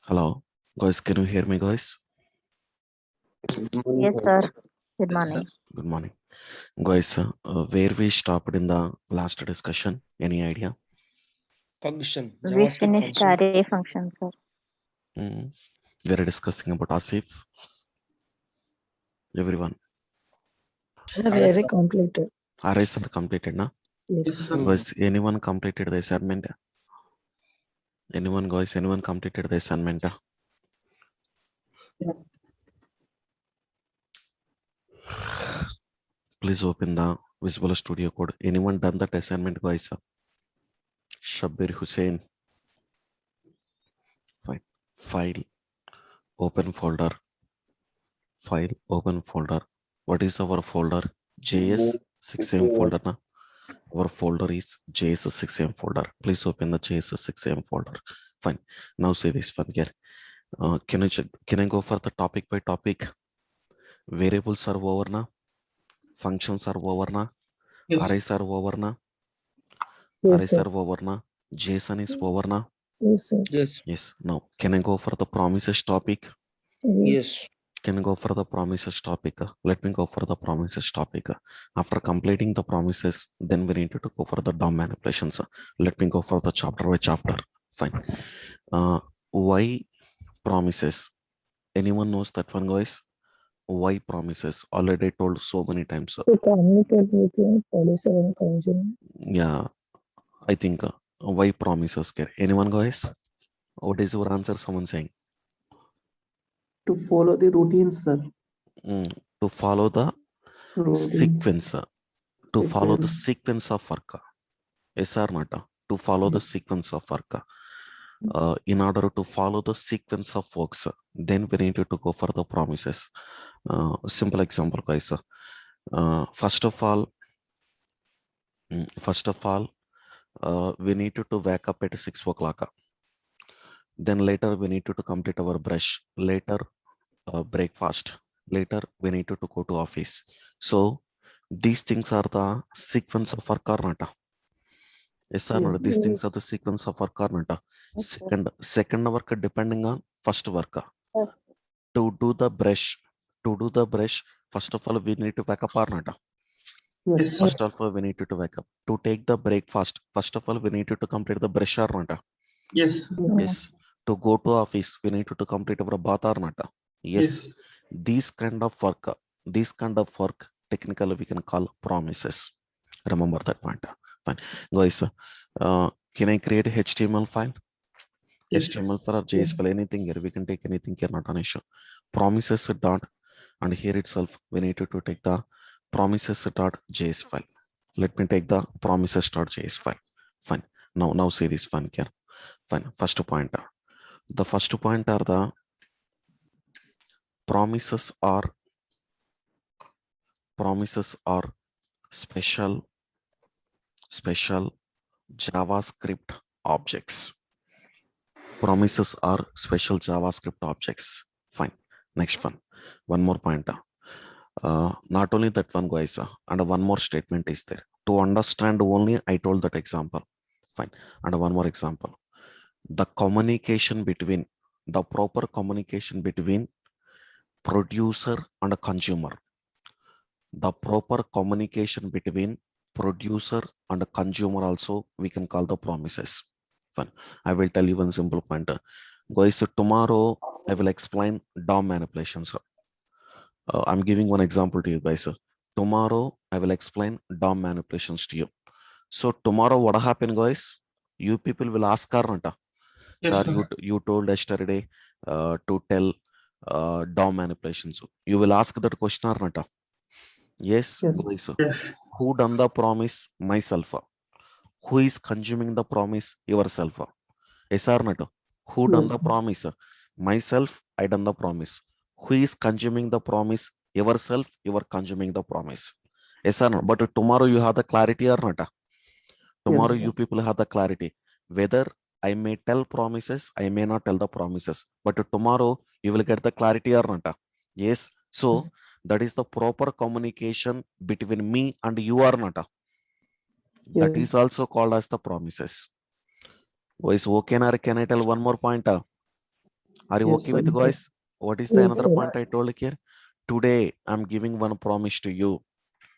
Hello, guys. Can you hear me, guys? Yes, sir. Good morning. Good morning, guys. Where we stopped in the last discussion? Any idea? Function. We JavaScript finished function. array function, sir. Mm. We are discussing about Asif. Everyone, Very completed. arrays are completed, na? Yes, Yes, sir. sir. Guys, anyone completed the assignment? Anyone, guys? Anyone completed the assignment? Please open the Visual Studio Code. Anyone done that assignment, guys? Shabir Hussein. Fine. File. Open folder. File. Open folder. What is our folder? JS6M folder, na? Our folder is JS6M folder. Please open the JS6M folder. Fine. Now see this one here. Can I go for the topic by topic? Variables are over na? Functions are over na? Yes. Arrays are over na? Yes, Arrays sir. are over na? JSON is over na? Yes, sir. Yes. Yes. Now can I go for the promises topic? Yes. Can I go for the promises topic? Let me go for the promises topic. After completing the promises, then we need to go for the DOM manipulations. Let me go for the chapter by chapter. Fine. Why promises? Anyone knows that one, guys? Why promises? Already told so many times. To communicate with your producer and consumer. Yeah, I think why promises? Anyone, guys? What is your answer? Someone saying To follow the routines, sir. to follow the Routines. sequence. To follow the Sequence. sequence of work. Yes or not? To follow the sequence of work. In order to follow the sequence of works, then we need to go for the promises. Simple example, guys. First of all, we need to wake up at 6 o'clock. Then later we need to complete our brush. Later, breakfast. Later we need to go to office. So these things are the sequence of work or not? Yes or not? These things are the sequence of work or not? Second work depending on first work. To do the brush, first of all we need to wake up or not? Yes. First of all we need to wake up. To take the breakfast, first of all we need to complete the brush or not? Yes. Yes. To go to office, we need to complete our bath or not? Yes. These kind of work, technically we can call promises. Remember that point. Fine. Guys, can I create a HTML file? Yes. HTML file or JS file, anything here. We can take anything here, not an issue. Promises dot, and here itself, we need to take the promises dot JS file. Let me take the promises dot JS file. Fine. Now see this one here. Fine. First point. The first point are the promises are special JavaScript objects. Promises are special JavaScript objects. Fine. Next one. One more point. Not only that one, guys, and one more statement is there. To understand only, I told that example. Fine. And one more example. The proper communication between producer and a consumer. The proper communication between producer and a consumer also we can call the promises. Fine. I will tell you one simple point. Guys, so tomorrow I will explain DOM manipulations. I'm giving one example to you guys. Tomorrow I will explain DOM manipulations to you. So tomorrow what happened, guys? You people will ask Karnata. Yes, Sir, you told yesterday to tell DOM manipulations. You will ask that question or not? Yes, Yes. guys. Yes. Who done the promise? Myself. Who is consuming the promise? Yourself. Yes or not? Who done Yes. the promise? Myself, I done the promise. Who is consuming the promise? Yourself, you are consuming the promise. Yes or not? But tomorrow you have the clarity or not? Tomorrow Yes. you people have the clarity. Whether I may tell promises, I may not tell the promises. But tomorrow you will get the clarity or not? Yes. So that is the proper communication between me and you or not? That Yes. is also called as the promises. Guys, okay, or can I tell one more point? Are you Yes, okay sir. with it, guys? What is the Yes, another sir. point I told here? Today I'm giving one promise to you.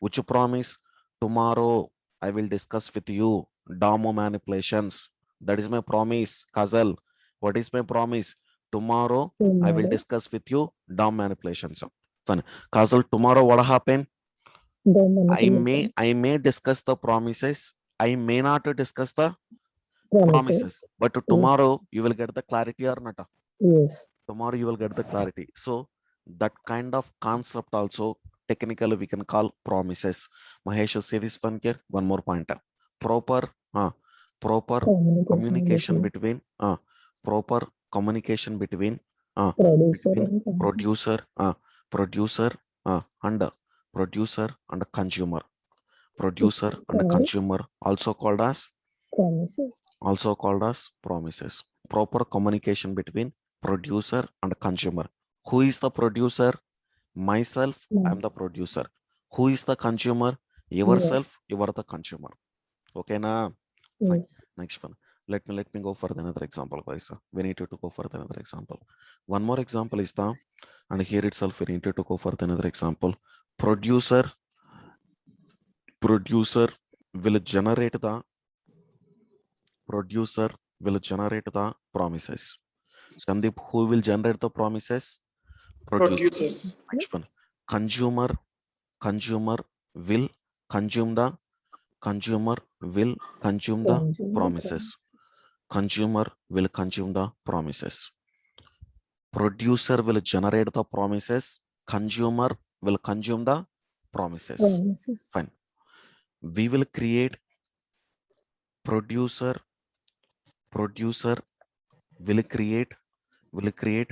Which promise? Tomorrow I will discuss with you DOMO manipulations. That is my promise, Kazal. What is my promise? Tomorrow I will Tomorrow, discuss with you DOM manipulations. Fine. Kazal, tomorrow what happened? the I manipulation may discuss the promises. I may not discuss the promises. promises. But tomorrow you will get the clarity or not. Yes. Tomorrow you will get the clarity. So that kind of concept also technically we can call promises. Mahesh will say this one here. One more pointer. Proper proper communication between proper communication between producer between and producer producer and producer and consumer. Producer and called consumer also called as promises. Proper communication between producer and consumer. Who is the producer? Myself, I am the producer. Who is the consumer? Yourself, you are the consumer. Okay, na? Fine. Yes. Next one. Let me go for another example, guys. We need to go for another example. One more example is the, and here itself we need to go for another example. Producer will generate the promises. Sandeep, who will generate the promises? Producers. Next one. Consumer will consume the promises. Consumer will consume the promises. Producer will generate the promises. Consumer will consume the promises. Fine. We will create producer will create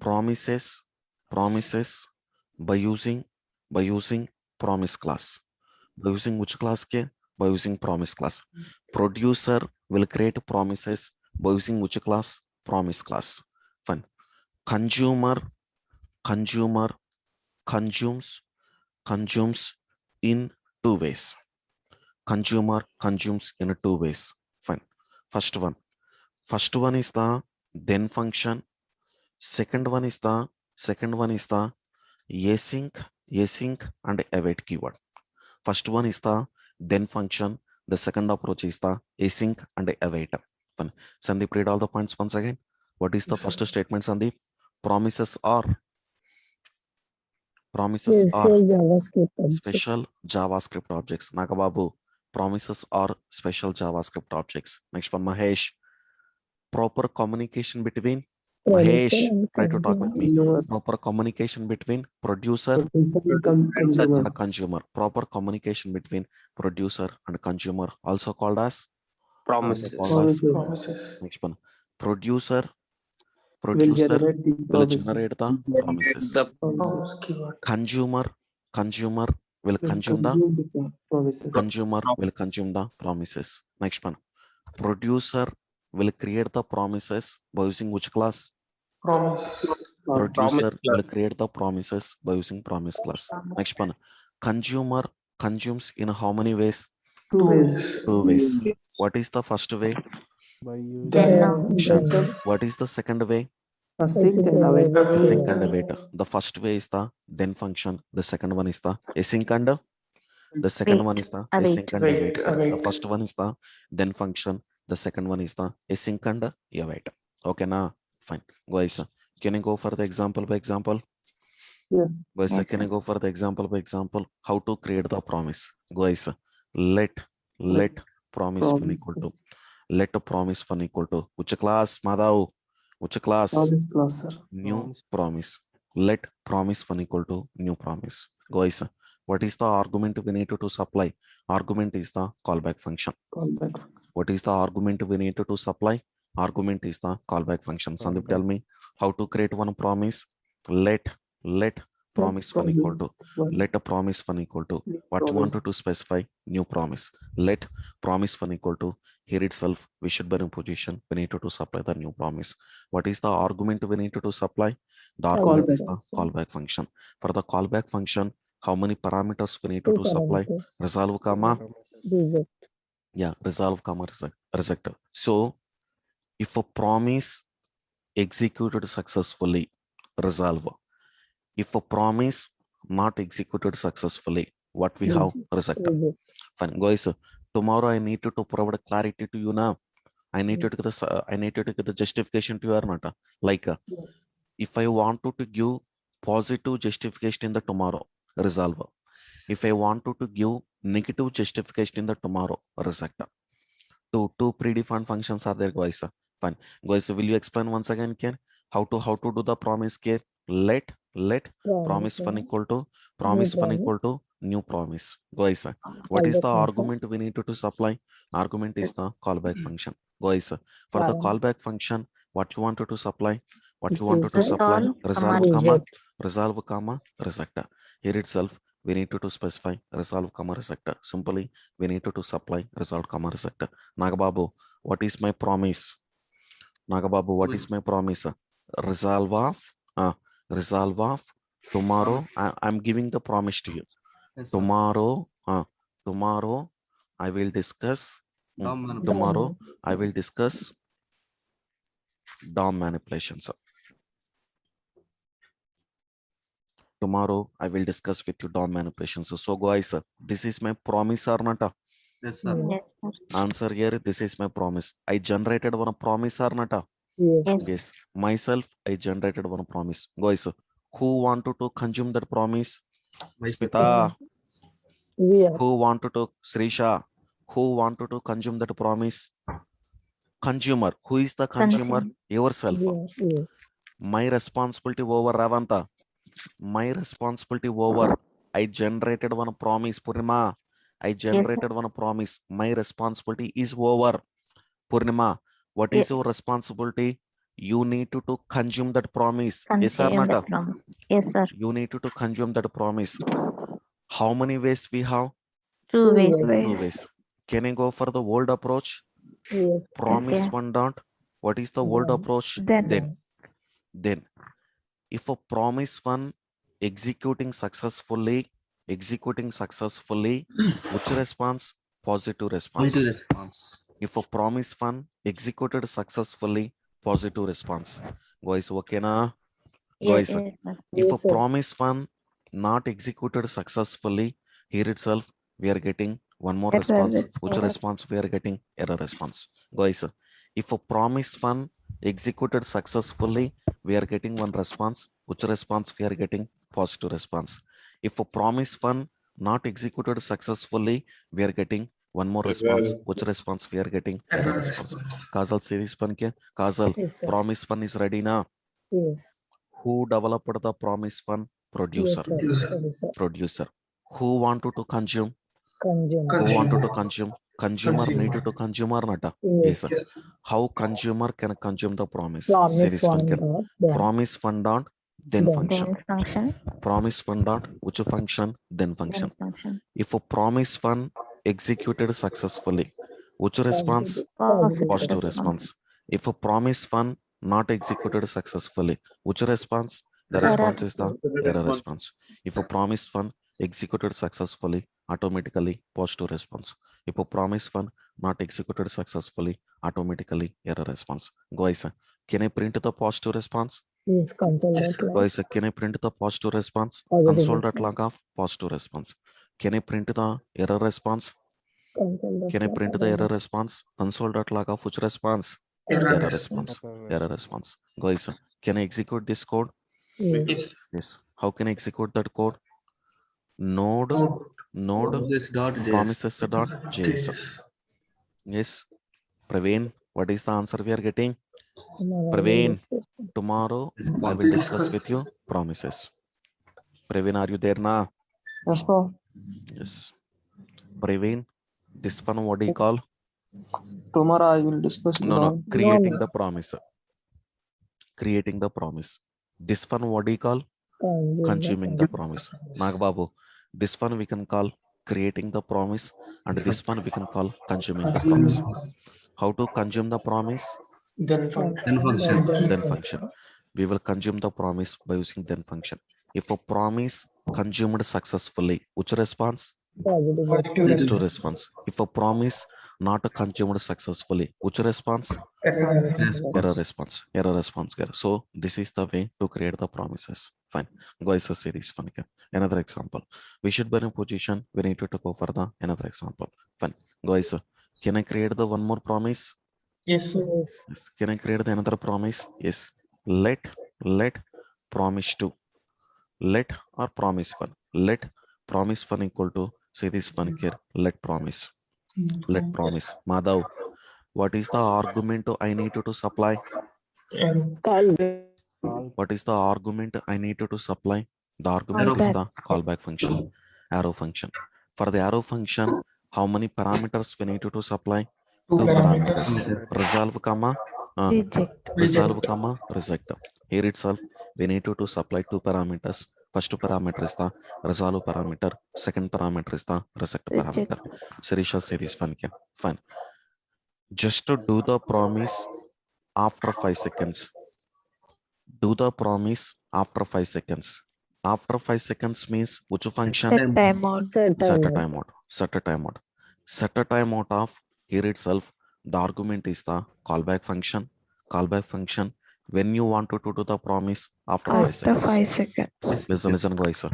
promises by using promise class. By using which class? By using promise class. Producer will create promises by using which class? Promise class. Fine. Consumer consumes in two ways. Consumer consumes in two ways. Fine. First one is the then function. Second one is the async and await keyword. First one is the then function. The second approach is the async and await. Fine. Sandeep, read all the points once again. What is the first statement, Sandeep? Promises are JavaScript objects. special JavaScript objects. Nagababu, promises are special JavaScript objects. Next one, Mahesh. Proper communication between Mahesh, try to talk with me. Proper communication between producer and consumer. Proper communication between producer and consumer, also called as Promises. Next one. Producer Will will generate the generate the promises. The keyword. Consumer will consume the promises. consumer will consume the promises. Next one. Producer will create the promises by using which class? Producer will create the promises by using promise class. Next one. Consumer consumes in how many ways? Two ways. What is the first way? What is the second way? Async and await. Async and await. The first way is the then function. The second one is the async and the second one is the async and await. The first one is the then function. The second one is the async and await. Okay, now fine. Guys, can you go for the example by example? Yes. Guys, Yes, can you go for the example by example? How to create the promise? Guys, let promise fun equal to let a promise fun equal to which class, Madhav? Which class? Promise class, sir. New promise. Let promise fun equal to new promise. Guys, what is the argument we need to supply? Argument is the callback function. Callback. What is the argument we need to supply? Argument is the callback function. Sandeep, tell me how to create one promise. Let promise fun equal to let a promise fun equal to what you wanted to specify? New promise. Let promise fun equal to here itself we should be in position we need to supply the new promise. What is the argument we need to supply? The argument is the callback function. For the callback function, how many parameters we need to supply? Resolve comma Reject. yeah, resolve comma reject. So if a promise executed successfully, resolve. If a promise not executed successfully, what we have? Reject. Reject. Fine, guys. Tomorrow I need to provide clarity to you now. I need to take the justification to you or not. Like if I want to give positive justification in the tomorrow, resolve. If I want to give negative justification in the tomorrow, reject. Two predefined functions are there, guys. Fine, guys. Will you explain once again, Ken, how to do the promise care? Let promise fun equal to new promise, guys. What is the argument we need to supply? Argument is the callback function, guys. For the callback function, what you wanted to supply? What you wanted to supply? Resolve, comma, reject. Here itself, we need to specify resolve, comma, reject. Simply, we need to supply resolve, comma, reject. Nagababu, what is my promise? Nagababu, what is my promise? Resolve of tomorrow. I'm giving the promise to you. Yes, sir. Tomorrow I will discuss. Tomorrow I will discuss DOM manipulations. Tomorrow I will discuss with you DOM manipulations. So guys, this is my promise or not? Yes, sir. Yes, sir. Answer here, this is my promise. I generated one promise or not? Yes. Yes, myself, I generated one promise. Guys, who wanted to consume that promise? Myself. Smita, We are. who wanted to, Srisha, who wanted to consume that promise? Consumer. Who is the consumer? Consumer. Yourself. Yes. My responsibility over, Ravanta. My responsibility over. I generated one promise, Purnima. I generated one promise. My responsibility is over. Purnima, what is your responsibility? You need to consume that promise. Yes or Consume the not? promise. Yes, sir. You need to consume that promise. How many ways we have? Two ways. Two ways. Can I go for the old approach? Yes. Promise Yes. one dot. What is the old Then. approach? Then. Then if a promise one executing successfully, which response? Positive response. Positive response. If a promise one executed successfully, positive response. Guys, okay na? Yes, Guys, yes, sir. if a Yes, sir. promise one not executed successfully, here itself we are getting one more Error response. Which response. response we are getting? Error response. Guys, if a promise one executed successfully, we are getting one response. Which response we are getting? Positive response. If a promise one not executed successfully, we are getting one more response. Which response we are getting? Error response. Kazal series pan ke? Kazal, Yes, sir. promise one is ready now. Yes. Who developed the promise fund? Producer. Yes, sir. Producer. Producer. Who wanted to consume? Consumer. Who wanted to consume? Consumer needed to consume or not? Yes, Yes. sir. How consumer can consume the promise? Promise Series one function. dot. Then. Promise fund dot then Then. function. Then function. Promise fund dot which function? Then function. Then function. If a promise fund executed successfully, which response? Positive response. If a promise fund not executed successfully, which response? The Error. response is the error response. If a promise fund executed successfully, automatically positive response. If a promise fund not executed successfully, automatically error response. Guys, can I print the positive response? Yes. Console dot log. Guys, can I print the positive response? Positive Console.log of positive response. Can I print the error response? Console dot Can I log. print the error response? Console.log of which response? Error response. Error response. Guys, can I execute this code? Yes. Yes. How can I execute that code? Node This dot JS. promises.js. Yes. Praveen, what is the answer we are getting? Tomorrow. Praveen, tomorrow I will Response. discuss with you promises. Praveen, are you there now? Yes, sir. Yes. Praveen, this one what do you call? Tomorrow I will discuss. No, creating the promise. Creating the promise. This one what do you call? Consuming the promise. Nagbabu, this one we can call creating the promise, and this one we can call consuming the promise. How to consume the promise? Then function. Then function. We will consume the promise by using then function. If a promise consumed successfully, which response? Positive. Positive response. If a promise not consumed successfully. Which response? Error response. Error response. So this is the way to create the promises. Fine. Guys, see this one here. Another example. We should be in a position. We need to go for the another example. Fine. Guys, can I create the one more promise? Yes, sir. Yes. Can I create the another promise? Yes. Let promise to. Let or promise one. Let promise one equal to, say this one here. Let promise. Let promise. Madhav, what is the argument I need to supply? Callback. What is the argument I need to supply? The argument is the callback function, arrow function. For the arrow function, how many parameters we need to supply? Two parameters. Resolve comma Reject. resolve comma reject. Here itself, we need to supply two parameters. First parameter is the resolve parameter. Second parameter is the reject parameter. Sirisha, say this one here. Fine. Just to do the promise after 5 seconds. Do the promise after 5 seconds. After 5 seconds means which function? Set timeout. Set a timeout. Set a timeout. Set a timeout of here itself. The argument is the callback function. Callback function. When you want to do the promise after 5 seconds. 5 seconds. Listen, guys.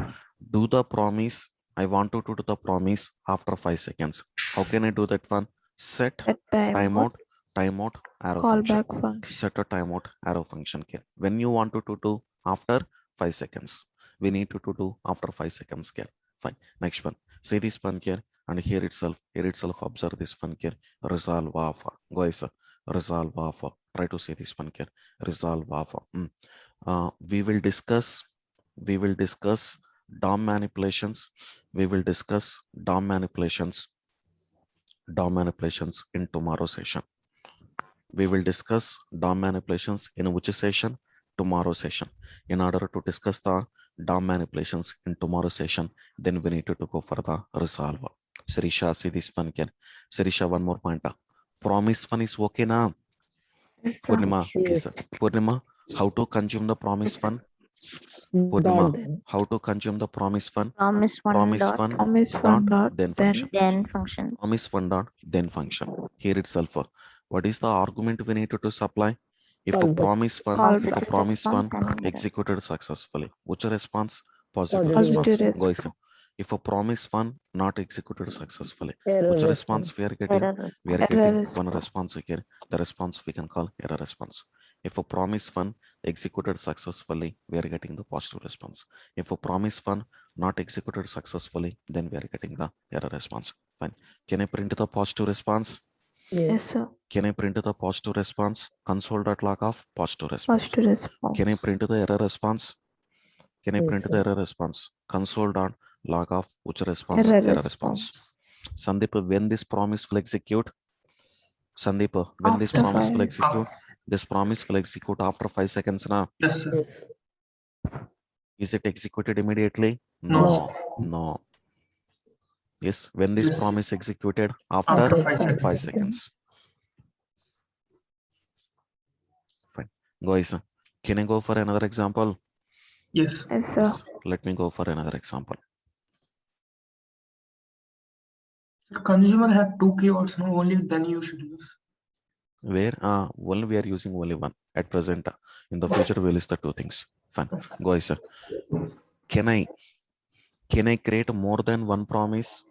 Do the promise. I want to do the promise after 5 seconds. How can I do that one? Set timeout. Timeout arrow Callback function. function. Set a timeout arrow function here. When you want to do after 5 seconds, we need to do after 5 seconds here. Fine. Next one. Say this one here, and here itself observe this one here. Resolve of. Guys, resolve of. Try to say this one here. Resolve of. We will discuss DOM manipulations. We will discuss DOM manipulations in tomorrow's session. We will discuss DOM manipulations in which session? Tomorrow session. In order to discuss the DOM manipulations in tomorrow session, then we need to go for the resolve. Sirisha, see this one again. Sirisha, one more point. Promise one is okay now. Yes, sir. Purnima, okay, sir. Purnima, how to consume the promise one? Purnima, how to consume the promise one? Promise one Promise dot. one Promise dot one dot. then function. Then function. Promise one dot then function. Here itself. What is the argument we need to supply? If a promise one, if a promise one executed successfully, which response? Positive response. Guys, if a promise one not executed successfully, which response we are getting? We are getting one response here. The response we can call error response. If a promise one executed successfully, we are getting the positive response. If a promise one not executed successfully, then we are getting the error response. Fine. Can I print the positive response? Yes, sir. Can I print the positive response? Console.log of positive response. Positive response. Can I print the error response? Can I print the error response? Console.log of which response? Error response. Sandeep, when this promise will execute? Sandeep, when this promise will execute? This promise will execute after 5 seconds now. Yes, sir. Is it executed immediately? No. No. Yes, when this Yes. promise executed after 5 seconds. Fine. Guys, can I go for another example? Yes. Yes, sir. Let me go for another example. Consumer had two keywords, no, only then you should use. Where only we are using only one at present. In the future we'll list the two things. Fine. Guys, can I create more than one promise?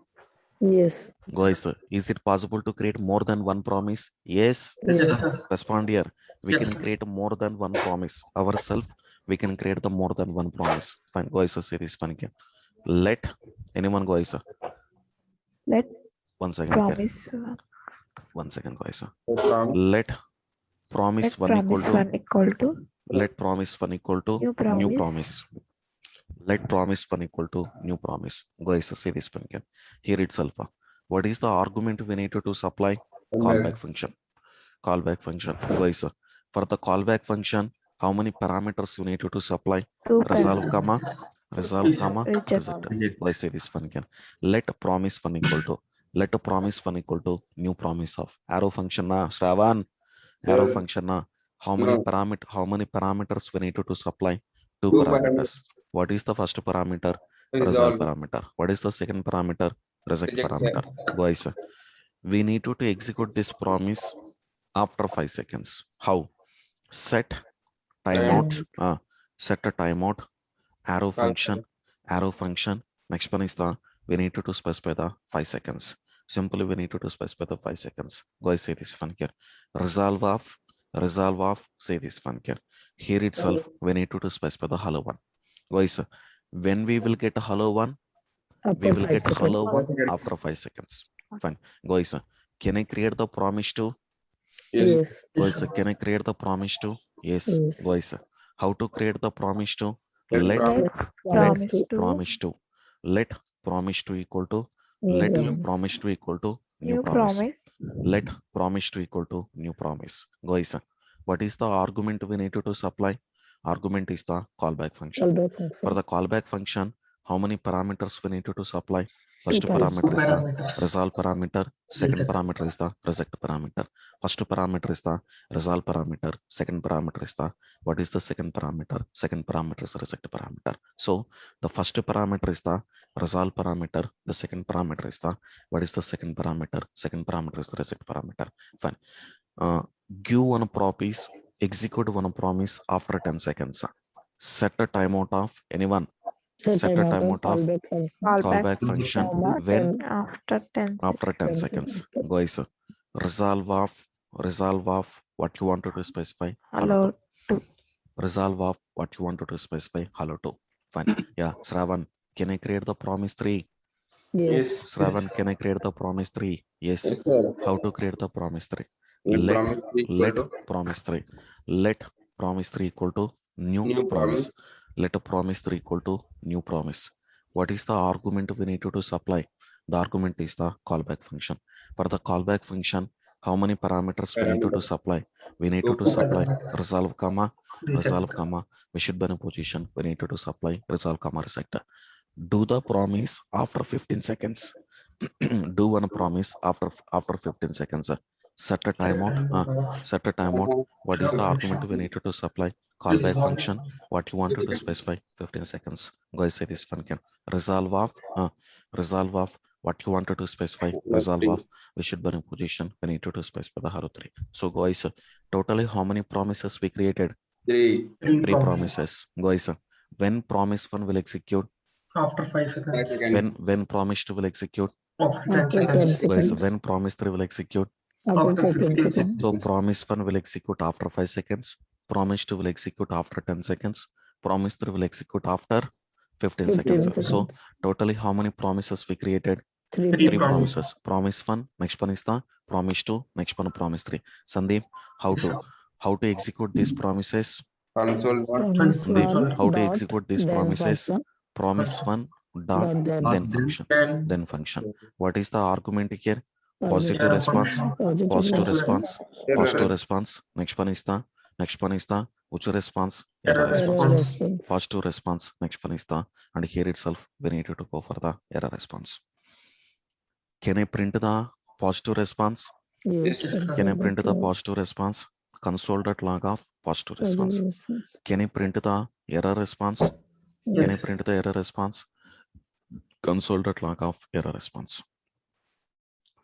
Yes. Guys, is it possible to create more than one promise? Yes. Yes, sir. Respond here. We Yes, can sir. create more than one promise. Ourselves, we can create the more than one promise. Fine. Guys, say this one again. Let anyone, guys. Let One second. promise. One second, guys. Let promise Let one equal promise to. one equal to. Let promise one equal to New new promise. promise. Let promise one equal to new promise. Guys, say this one again. Here itself. What is the argument we need to supply? Callback function. Callback function. Guys, for the callback function, how many parameters you need to supply? Two Resolve parameters. comma resolve comma Reject. reject. Let's say this one again. Let promise one equal to. Let promise one equal to new promise of arrow function na Shravan. Arrow function na how many parameters we need to supply? Two parameters. What is the first parameter? Resolve parameter. What is the second parameter? Reject parameter. Guys, we need to execute this promise after 5 seconds. How? Set timeout, set a timeout, arrow function, next one is the, we need to specify the 5 seconds. Simply we need to specify the 5 seconds. Go and say this one here. Resolve of, say this one here. Here itself, we need to specify the hello one. Guys, when we will get a hello one, we After will 5 get seconds. hello one after 5 seconds. Fine. Guys, can I create the promise to? Yes. Guys, can I create the promise to? Yes. Yes. Guys, how to create the promise to? Let Promise Promise to. Let promise to equal to. New Let promise. promise to equal to new new promise. promise. Let promise to equal to new promise. Guys, what is the argument we need to supply? Argument is the callback function. Callback For function. the callback function, how many parameters we need to supply? First Two parameter is the parameters. resolve parameter. Second Reject. parameter is the reject parameter. First parameter is the resolve parameter. Second parameter is the, what is the second parameter? Second parameter is the reject parameter. So the first parameter is the resolve parameter. The second parameter is the, what is the second parameter? Second parameter is the reject parameter. Fine. Give one promise, execute one promise after 10 seconds. Set a timeout of anyone. Set a timeout of callback function. callback function Comma, when 10 After 10 after 10 10 seconds. seconds. Guys, resolve of what you wanted to specify. hello to. Resolve of what you wanted to specify. Hello to. Fine. Yeah, Shravan, can I create the promise 3? Yes. Shravan, can I create the promise 3? Yes. Yes, sir. How to create the promise 3? New Let promise equal to promise 3. Let promise 3 equal to new new promise. promise. Let a promise 3 equal to new promise. What is the argument we need to supply? The argument is the callback function. For the callback function, how many parameters we need to supply? We need Two to supply parameters. resolve comma, resolve Reject. comma. We should be in a position. We need to supply resolve comma reject. Do the promise after 15 seconds. Do one promise after 15 seconds. Set a timeout. Set a timeout. What is the argument we need to supply? Callback function. What you wanted to specify? 15 seconds. Guys, say this one can. Resolve of what you wanted to specify. Resolve of, we should be in position. We need to specify the hello 3. So guys, totally how many promises we created? Three. Three promises. Guys, when promise 1 will execute? After 5 seconds. When promise 2 will execute? After 10 After 10 seconds. Guys, seconds. when promise 3 will execute? After After 15 15 seconds. So promise 1 will execute after 5 seconds. Promise 2 will execute after 10 seconds. Promise 3 will execute after 15 15 seconds. seconds. So totally how many promises we created? Three Three Three promises. promises. Promise 1, next one is the promise 2, next one promise 3. Sandeep, how to execute these promises? Console dot Promise Sandeep, one how to dot execute these then promises? function Promise 1 dot dot then then function. Then Then function. What is the argument here? Positive Positive response. positive Positive response. response. Positive response. Next one is the which response? Error Error Error response. response. Positive response. Next one is the, and here itself we need to go for the error response. Can I print the positive response? Yes. Yes, sir. Can I print the log positive response? Console.log of positive response. positive response. Can I print the error response? Can I Yes. print the error response? Console.log of error response.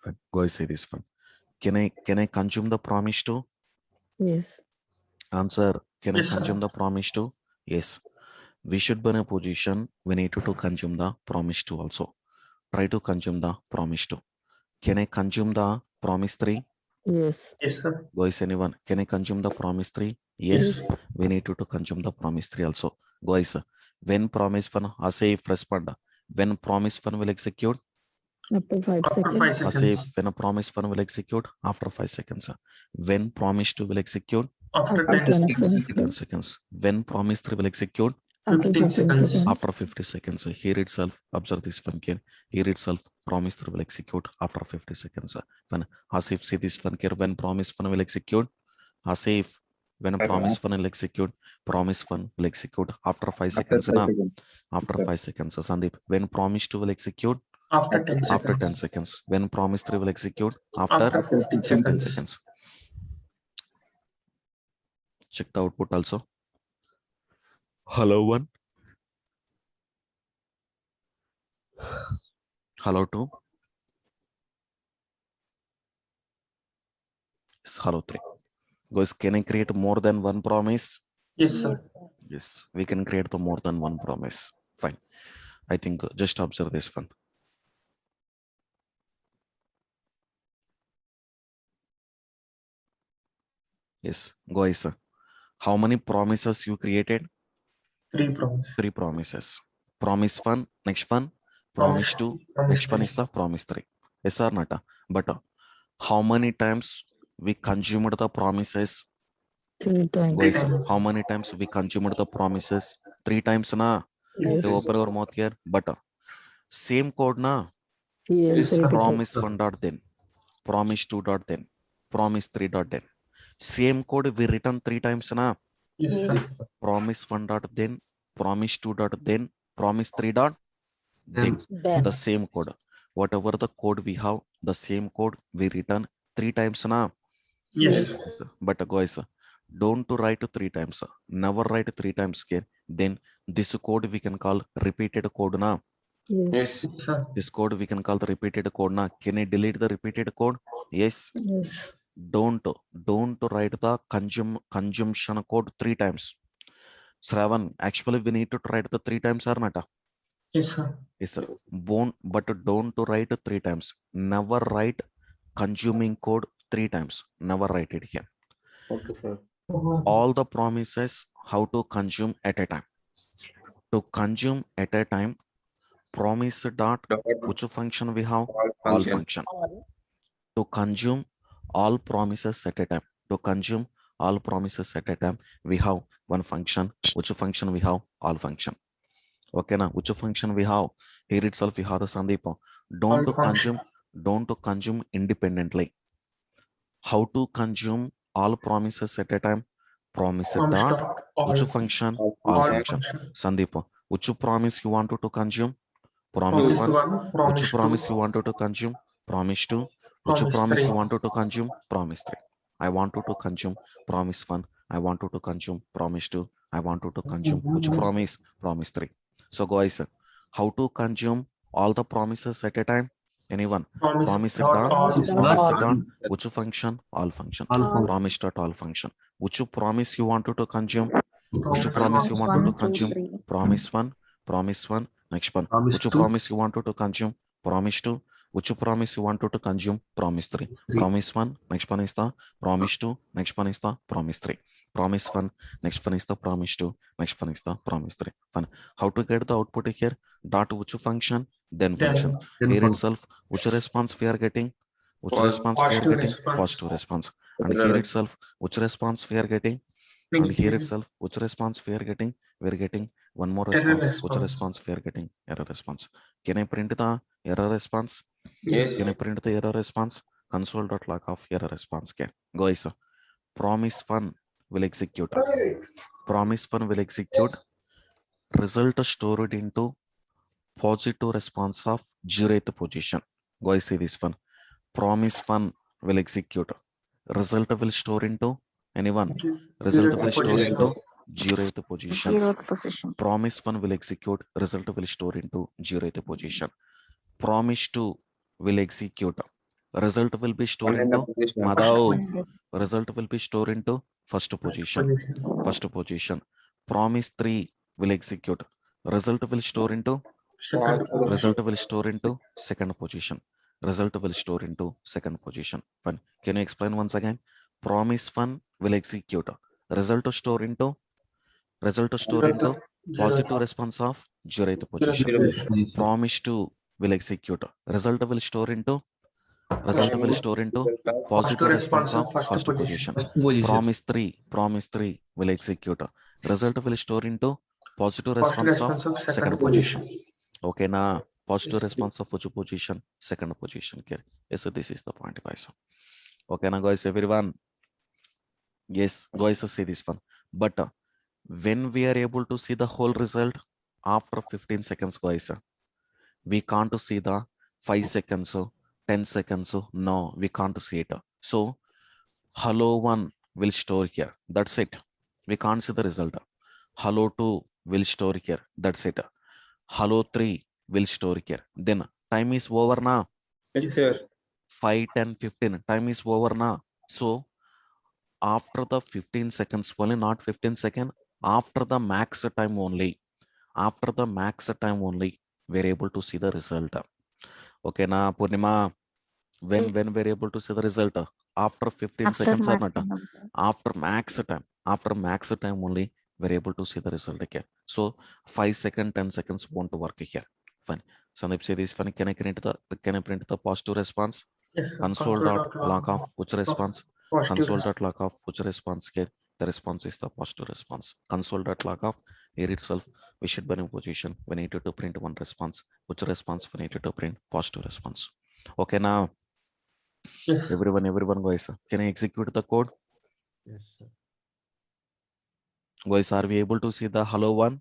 Fine. Go and say this one. Can I consume the promise to? Yes. Answer. Can Yes, I sir. consume the promise to? Yes. We should be in a position we need to consume the promise to also. Try to consume the promise to. Can I consume the promise 3? Yes. Yes, sir. Guys, anyone? Can I consume the promise 3? Yes. We need to consume the promise 3 also. Guys, when promise 1, I say if respond. When promise 1 will execute? After 5 After seconds. 5 I say seconds. when a promise 1 will execute after 5 seconds. When promise 2 will execute? After After 10 10 seconds. 10 seconds. When promise 3 will execute? After 15 15 seconds. seconds. After 50 seconds. Here itself, observe this one here. Here itself, promise 3 will execute after 50 seconds. When as if see this one here, when promise 1 will execute, as if when a promise 1 will execute, promise 1 will execute after 5 seconds. After 5 seconds. Sandeep, when promise 2 will execute? After 10 After seconds. 10 seconds. When promise 3 will execute? After After 15 15 seconds. seconds. Check the output also. Hello 1. Hello 2. hello 3. Guys, can I create more than one promise? Yes, sir. Yes, we can create the more than one promise. Fine. I think just observe this one. Yes, guys, how many promises you created? 3 promise. 3 promises. Promise 1, next one, Promise promise 2, promise next one 3. is the promise 3. Yes or not? But how many times we consumed the promises? 3 times. Guys, times. how many times we consumed the promises? 3 times na? Yes. They open your mouth here, but same code na? Yes, Yes, sir. repeat. Promise 1 dot then, promise 2 dot then, promise 3 dot then. Same code we written 3 times na? Yes, sir. Promise 1 dot then, promise 2 dot then, promise 3 dot then. Then. The same code. Whatever the code we have, the same code we written 3 times na? Yes. Yes, but guys, don't to write 3 times. Never write 3 times here. Then this code we can call repeated code na? Yes. Yes, sir. This code we can call the repeated code na? Can I delete the repeated code? Yes. Yes. Don't write the consumption code 3 times. Shravan, actually we need to write the 3 times or not? Yes, sir. Yes, sir. But don't to write 3 times. Never write consuming code 3 times. Never write it here. Okay, sir. All the promises how to consume at a time. To consume at a time, promise dot which function we have? All function. To consume all promises at a time. To consume all promises at a time, we have one function. Which function we have? All function. Okay, now which function we have? Here itself we have the Sandeep. Don't to consume independently. How to consume all promises at a time? Promise dot which function? All function. Sandeep, which promise you wanted to consume? Promise 1. Which promise you wanted to consume? Promise 2. Which promise you wanted to consume? Promise 3. I wanted to consume promise 1. I wanted to consume promise 2. I wanted to consume which promise? Promise 3. So guys, how to consume all the promises at a time? Anyone? Promise dot which function? All function. Promise dot all function. Which promise you wanted to consume? Which promise you wanted to consume? Promise 1, promise 1, next one. Which promise you wanted to consume? Promise 2. Which promise you wanted to consume? Promise 3. Promise 1, next one is the promise 2, next one is the promise 3. Promise 1, next one is the promise 2, next one is the promise 3. Fun. How to get the output here? Dot which function? Then function. Here itself, which response we are getting? Which response we are getting? Positive response. And here itself, which response we are getting? And here itself, which response we are getting? We are getting one more response. Which response we are getting? Error response. Can I print the error response? Yes. Can I print the error response? Console.log of error response. Can guys, promise 1 will execute. Promise 1 will execute. Result stored into positive response of 0th position. Guys, see this one. Promise 1 will execute. Result will store into anyone. Result will store into 0th position. 0th position. Promise 1 will execute. Result will store into 0th position. Promise 2 will execute. Result will be stored into Madhav. Result will be stored into first position. First position. Promise 3 will execute. Result will store into result will store into second position. Result will store into second position. Fine. Can you explain once again? Promise 1 will execute. Result store into positive response of 0th position. Promise 2 will execute. Result will store into positive response of first position. Promise 3 will execute. Result will store into positive response of second position. Okay, now positive response of which position? Second position. Okay. Yes, so this is the point, guys. Okay, now guys, everyone. Yes, guys, see this one. But when we are able to see the whole result after 15 seconds, guys, we can't see the 5 seconds, 10 seconds. No, we can't see it. So hello 1 will store here. That's it. We can't see the result. Hello 2 will store here. That's it. Hello 3 will store here. Then time is over now. Yes, sir. 5, 10, 15. Time is over now. So after the 15 seconds only, not 15 seconds, after the max time only. After the max time only, we're able to see the result. Okay, na Purnima, when we're able to see the result? After 15 After seconds or not? maximum. After max time only, we're able to see the result again. So 5 seconds, 10 seconds won't work here. Fine. Sandeep say this fine. Can I print the positive response? Yes, sir. Console dot log of which response? Positive Console response. dot log of which response here? The response is the positive response. Console dot log of here itself. We should be in a position we need to print one response. Which response we need to print positive response. Okay, now Yes. everyone guys, can I execute the code? Yes, sir. Guys, are we able to see the hello one?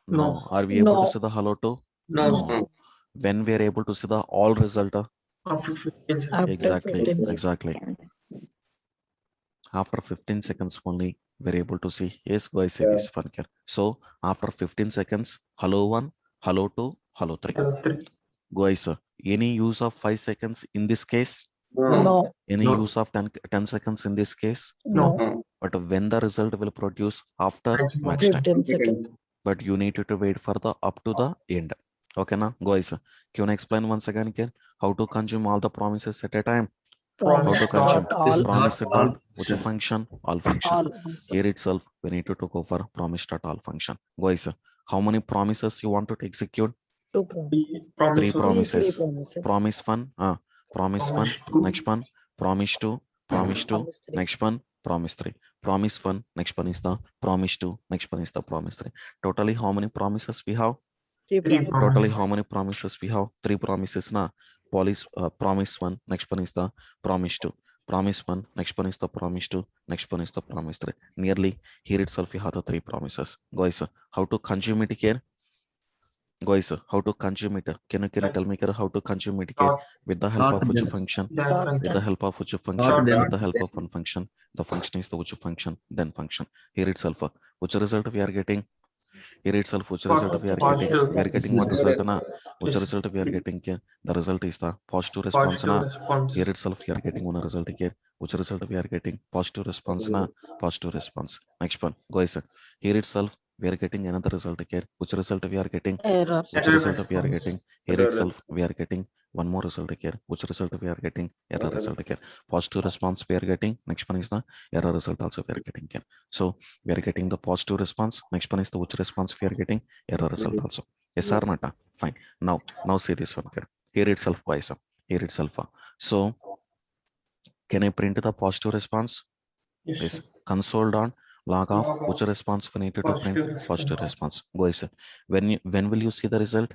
No. Are we able to No. see the hello two? No. When we are able to see the all result? After 15 seconds. After Exactly. 15 seconds. Exactly. After 15 seconds only, we're able to see. Yes, guys, say this fun here. So after 15 seconds, hello one, hello two, hello three. Hello, 3. Guys, any use of 5 seconds in this case? No. Any No. use of 10 seconds in this case? No. But when the result will produce after Maximum. max time. 15 seconds. But you need to wait for the up to the end. Okay, now guys, can you explain once again here how to consume all the promises at a time? How to Promise consume dot all. promise Dot dot all which function. function? All function. All function. Here itself, we need to go for promise dot all function. Guys, how many promises you want to execute? Two promise. Three Promise. Three promises. promises. Promise one, promise one, Promise 2. next one, promise two, promise two, Promise three. next one, promise three. Promise one, next one is the promise two, next one is the promise three. Totally, how many promises we have? Three Three promises. Totally, how many promises we have? Three promises na. Promise one, next one is the promise two. Promise one, next one is the promise two, next one is the promise three. Nearly here itself we have the three promises. Guys, how to consume it here? Guys, how to consume it? Can you tell me how to consume it here? Dot. With the help Dot of which then. function? That With the function. help of which Dot function? then. With the help of one function. The function is the which function, then function. Here itself, which result we are getting? Here itself, which result we are getting? Positive. We are getting one result na. Which Yes. result we are getting here? The result is the positive response Positive na. response. Here itself, we are getting one result here. Which result we are getting? Positive response na. Positive response. Next one, guys. Here itself, we are getting another result here. Which result we are getting? Error. Which Error result we are response. getting? Here itself, we are getting one more result here. Which result we are getting? Error result here. Positive response we are getting. Next one is the error result also we are getting here. So we are getting the positive response. Next one is the which response we are getting? Error result also. Yes or not? Fine. Now see this one here. Here itself, guys. Here itself. So can I print the positive response? Yes. Yes. Sir. Console dot log of Log of which response we need to print? Positive Positive response. response. Guys, when will you see the result?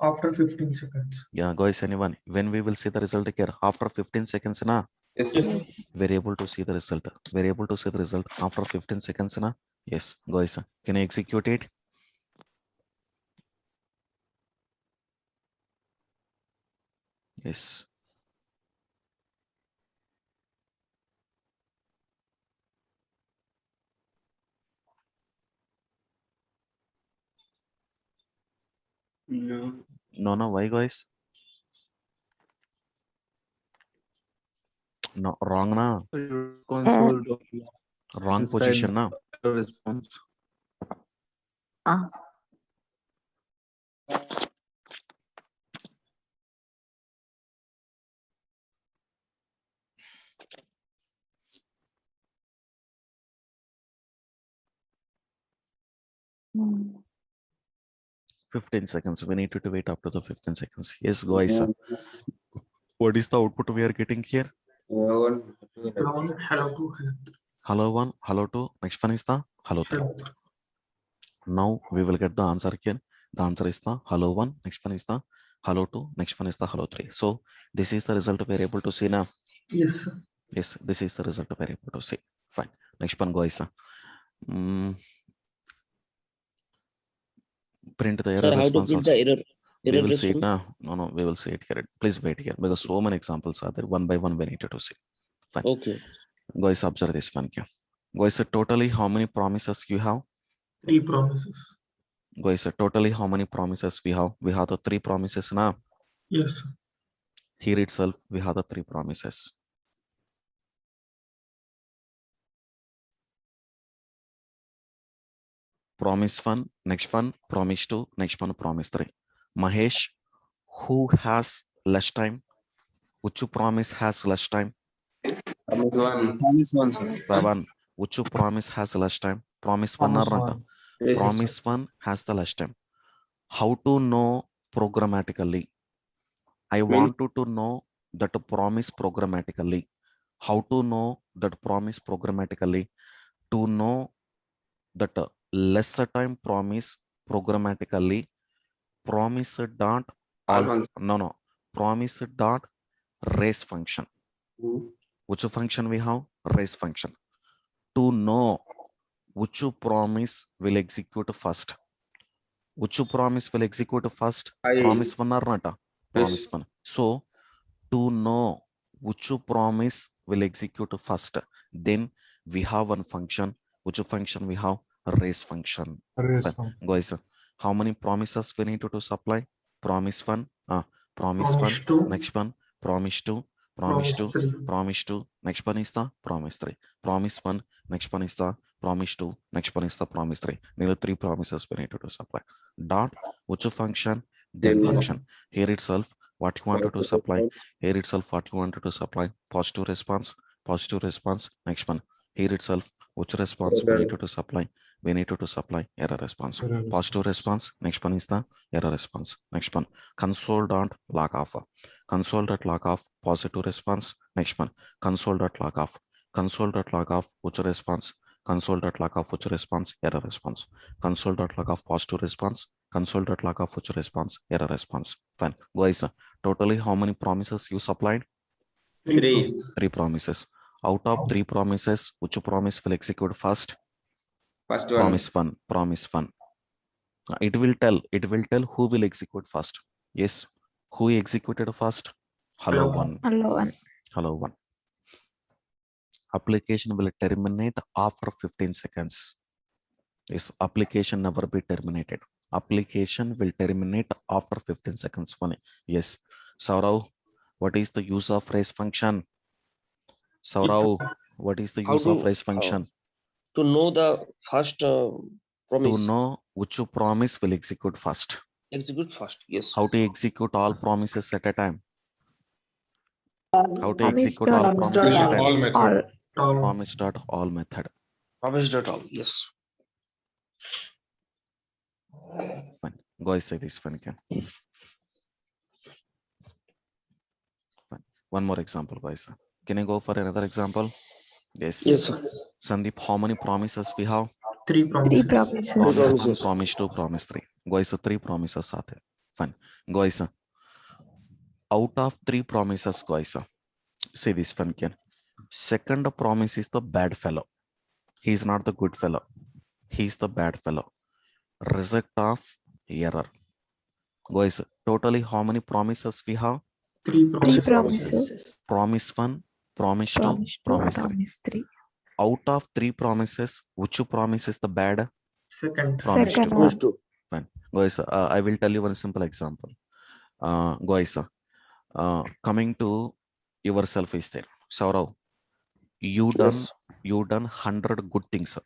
After 15 seconds. Yeah, guys, anyone, when we will see the result here? After 15 seconds, na? Yes. Yes. We're able to see the result. We're able to see the result after 15 seconds, na? Yes, guys, can I execute it? Yes. No, why, guys? No, wrong, na? Console dot Wrong inside position, na? the response. Ah. Hmm. 15 seconds. We need to wait up to the 15 seconds. Yes, guys. What is the output we are getting here? Hello 1, hello 2, hello 3. Hello 1, hello 2. Next one is the hello 3. Hello 3. Now we will get the answer here. The answer is the hello 1. Next one is the hello 2. Next one is the hello 3. So this is the result we are able to see now. Yes. Sir. Yes, this is the result we are able to see. Fine. Next one, guys. Print the error Sir, how to response print also. the error? We will Error see it response? now. No, we will see it here. Please wait here because so many examples are there. One by one, we need to see. Fine. Okay. Guys, observe this one here. Guys, totally how many promises you have? 3 promises. Guys, totally how many promises we have? We have the 3 promises now. Yes. Sir. Here itself, we have the 3 promises. promise 1, next one, promise 2, next one, promise 3. Mahesh, who has less time? Which promise has less time? Promise one, sir. Pavan, which promise has less time? Promise 1 Promise or not? one. Yes, Promise 1 has the less time. How to know programmatically? I want you to know that promise programmatically. How to know that promise programmatically? To know that lesser time promise programmatically, promise dot all Alpha. no promise dot raise function. Hmm. Which function we have? Raise function. To know which promise will execute first. Which promise will execute first? Promise 1 or not? Promise 1. So to know which promise will execute first, then we have one function. Which function we have? Raise function. Fine. Guys, how many promises we need to supply? Promise 1, promise 1, Promise 2. next one, promise 2, promise 2, Promise 3. promise 2, next one is the promise 3. Promise 1, next one is the promise 2, next one is the promise 3. Nearly 3 promises we need to supply. Dot, which function? Then Then function. Here itself, what you wanted to supply? Here itself, what you wanted to supply? Positive response, next one. Here itself, which response we need to supply? We need to supply error response. Positive response, next one is the error response. Next one, console dot log off. Console dot log off, positive response. Next one, console dot log off. Console dot log off, which response? Console dot log off, which response? Error response. Console dot log off, positive response. Console dot log off, which response? Error response. Fine. Guys, totally how many promises you supplied? 3 Three. promises. 3 promises. Out of 3 promises, which promise will execute first? first one. Promise 1. Promise 1. It will tell who will execute first. Yes. Who executed first? Hello Hello. 1. Hello, one. Hello 1. Application will terminate after 15 seconds. Yes, application never be terminated. Application will terminate after 15 seconds. Funny. Yes. Saurav, what is the use of raise function? Saurav, what is the How use of to raise function? to know the first To promise. know which promise will execute first. Execute first. Yes. How to execute all promises at a time? How to Promise execute dot all all. promises at a time? All method. All. Promise dot all method. Promise dot all. Yes. Fine. Guys, say this one again. Fine. One more example, guys. Can you go for another example? Yes. Yes, sir. Sandeep, how many promises we have? 3 Three promises. promises. Promise 1, promises. promise 2, promise 3. Guys, so 3 promises are there. Fine. Guys, out of 3 promises, guys, see this one again. Second promise is the bad fellow. He is not the good fellow. He is the bad fellow. Result of error. Guys, totally how many promises we have? 3 Three promises. promises. Promise 1, promise 2, Promise 2, promise 3. promise 3. Out of 3 promises, which promise is the bad? Second. Promise Second 2. Promise one. to. Fine. Guys, I will tell you one simple example. Guys, coming to yourself is there. Saurav, you done Yes. 100 good things.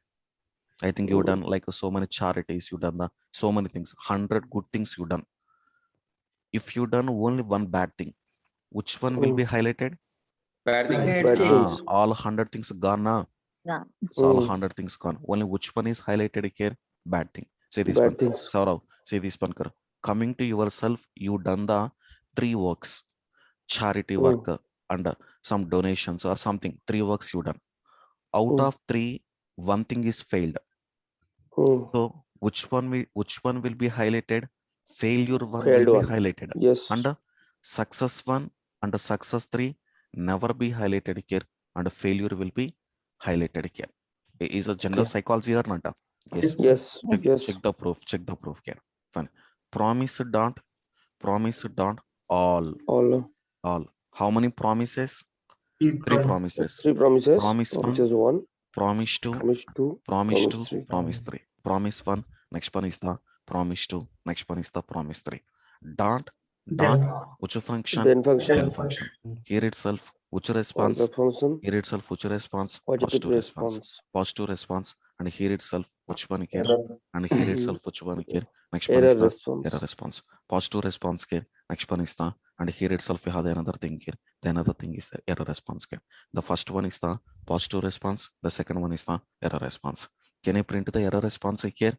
I think you done like so many charities, you done so many things, 100 good things you done. If you done only one bad thing, which one will be highlighted? Bad thing. Bad things. All 100 things gone now. Yeah. So all 100 things gone. Only which one is highlighted here? Bad thing. Say this Bad one. things. Saurav, say this one. Coming to yourself, you done the 3 works, charity work and some donations or something. 3 works you done. Out of 3, one thing is failed. So which one will be highlighted? Failure one Failed will be one. highlighted. Yes. And success one and success 3 never be highlighted here, and failure will be highlighted here. Is a general Okay. psychology or not? Yes. Yes. Yes. Check the proof. Check the proof here. Fine. Promise dot all. All. How many promises? 3 promises. 3 promises. Promise 1, Promises 1. promise 2, Promise 2. promise 2, Promise 3. promise 3. Promise 1, next one is the promise 2, next one is the promise 3. Dot Then. which function? Then function. Then function. Here itself, which All response? the function. Here itself, which response? Positive Positive response. response. Positive response. and here itself which one here, and here itself which one here. Next one Error is the response. error response. Positive response here. Next one is the, and here itself we have another thing here. The another thing is the error response here. The first one is the positive response. The second one is the error response. Can I print the error response here?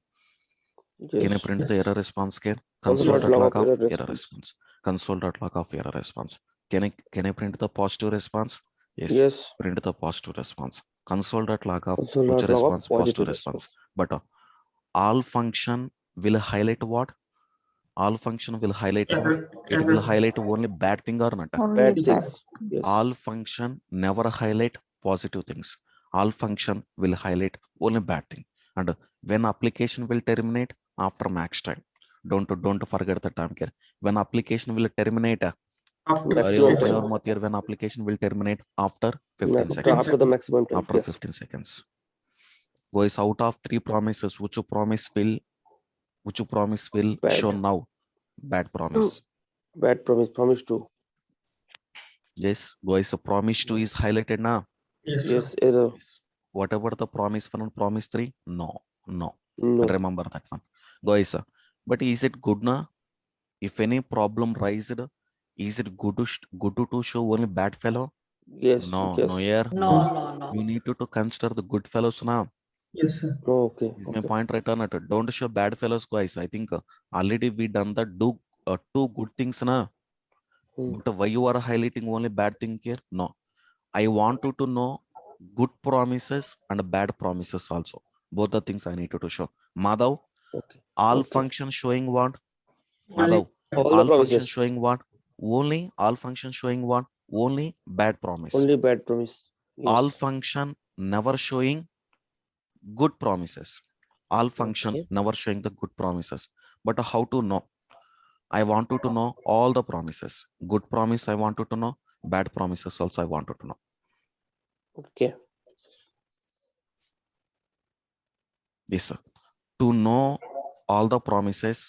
Can I Yes. print the Yes. error response here? Console.log Console.log of error error response. Console.log of error response. Can I print the positive response? Yes. Yes. Print the positive response. Console.log of which Console.log of response? Positive positive response. response. But all function will highlight what? All function will highlight what? Error. It will Error. highlight only bad thing or not? Only Bad Yes. bad. things. Yes. All function never highlight positive things. All function will highlight only bad thing. And when application will terminate after max time. Don't forget the time here. When application will terminate, After Maximum open time. your mouth here. When application will terminate after 15 After seconds. the maximum time. After Yes. 15 seconds. Voice out of 3 promises, which you promise will Bad. show now? Bad promise. Bad promise. Promise to. Yes, guys, a promise 2 is highlighted now. Yes, sir. Yes. Error. Yes. Whatever the promise 1 and promise 3, no. No. Remember that one. Guys, but is it good now? If any problem raised, is it good to show only bad fellow? Yes. No, Yes. no, here. No. You need to consider the good fellows now. Yes, sir. No. Okay. Is my Okay. point right or not? Don't show bad fellows, guys. I think already we done the two good things now. But why you are highlighting only bad thing here? No. I want you to know good promises and bad promises also. Both the things I need to show. Madhav, Okay. all Okay. function showing what? Only Madhav, All the all function promises. showing what? Only all function showing what? Only bad promise. Only bad promise. Yes. All function never showing good promises. All function Okay. never showing the good promises. But how to know? I want you to know all the promises. Good promise I want you to know. Bad promises also I want you to know. Okay. Yes, sir. To know all the promises,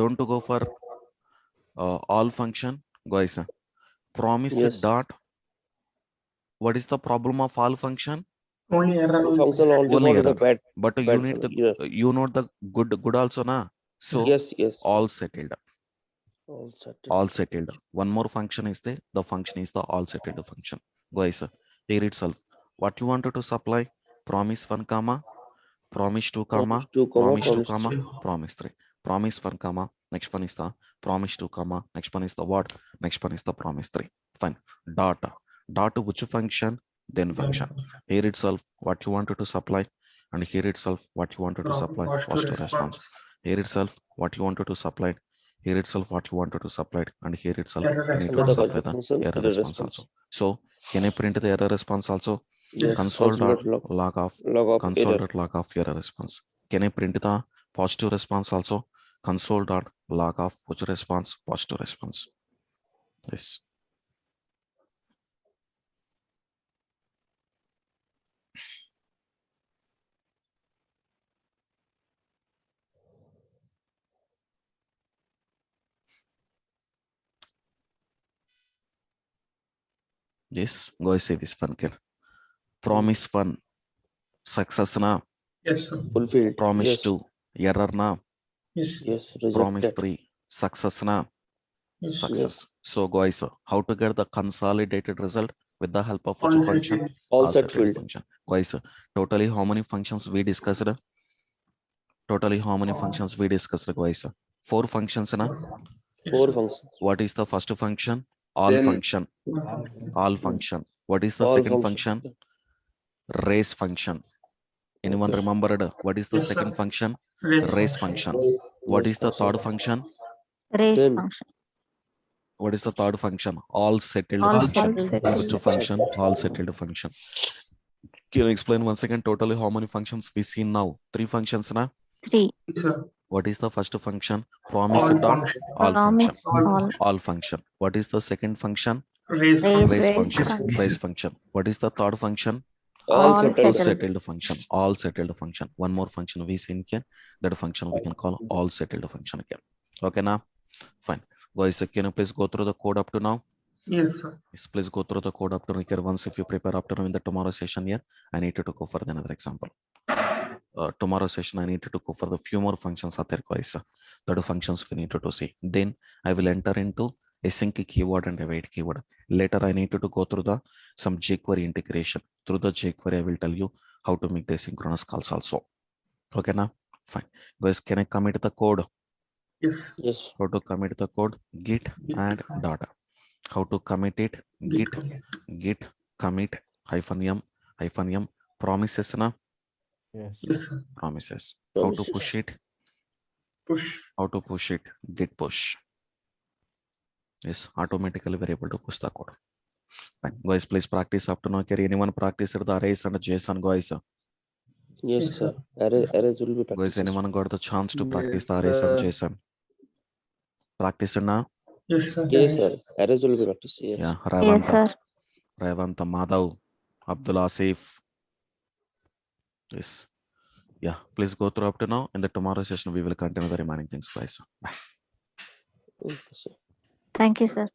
don't go for all function, guys. Promise Yes. dot. What is the problem of all function? only error will Function only Only for the error. bad. But you bad need the error. you know the good also na. So Yes. Yes. all settled. All settled. All settled. One more function is there. The function is the all settled function. Guys, here itself. What you wanted to supply? Promise 1 comma, promise 2 comma, Promise 2 comma. promise 2 Promise comma, 3. promise 3. Promise 1 comma, next one is the promise 2 comma, next one is the what? Next one is the promise 3. Fine. Dot. Dot to which function? Then function. Here itself, what you wanted to supply, and here itself, what you wanted to supply? Positive response. Here itself, what you wanted to supply. Here itself, what you wanted to supply, and here itself, Error you need Under to the supply the function. error response also. So, can I print the error response also? Yes. Console.log of log of error. console.log of error response. Can I print the positive response also? Console.log of which response? Positive response. Yes. Yes. Go say this one. Promise 1. Success na. Yes, sir. Fulfilled. Promise Yes. 2. Error na. Yes. Yes. Promise Rejected. 3. Success na. Yes. Success. So guys, how to get the consolidated result with the help of which All function? settled. All All set settled field. function. Guys, totally how many functions we discussed? Totally how many functions we discussed, guys? 4 functions na. Yes, 4 sir. functions. What is the first function? All Then- function. All function. What is the All second function. function? Raise function. Anyone Okay. remembered? What is the Yes, sir. second function? Raise Raise function. function. What Raise is the function. third function? Raise Then- function. What is the third function? All settled All function. settled. Which function? All settled function. Can you explain once again totally how many functions we see now? 3 functions na? 3. Yes, sir. What is the first function? Promise All dot function. all function. Promise all. All function. What is the second function? Raise Raise Raise function. function. Raise function. What is the third function? All All settled. settled. function, all settled function. One more function we see in here, that function we can call all settled function again. Okay, now fine. Guys, can you please go through the code up to now? Yes, sir. Yes, please go through the code up to here. Once if you prepare after in the tomorrow session here, I need to go for another example. Tomorrow session I need to go for the few more functions are there, guys. The functions we need to see. Then I will enter into async keyword and await keyword. Later I need to go through the some jQuery integration. Through the jQuery I will tell you how to make the asynchronous calls also. Okay, now fine. Guys, can I commit the code? Yes. Yes. How to commit the code? Git add data. How to commit it? Git commit -m promises na Yes, sir. promises. How to push it? Push. How to push it? Git push. Yes, automatically we're able to push the code. Fine. Guys, please practice up to now. Can anyone practice the arrays and JSON, guys? Yes, sir. Arrays will be Guys, practiced. anyone got the chance to practice Yes, the arrays and sir. JSON? Practice it now? Yes, sir. Yes, sir. Arrays will be practiced. Yes. Yeah, Yes, sir. Ravanta, Madhav, Abdul Asif. Yes. Yeah, please go through up to now. In the tomorrow session, we will continue the remaining things, guys. Bye. Okay, sir. Thank you, sir.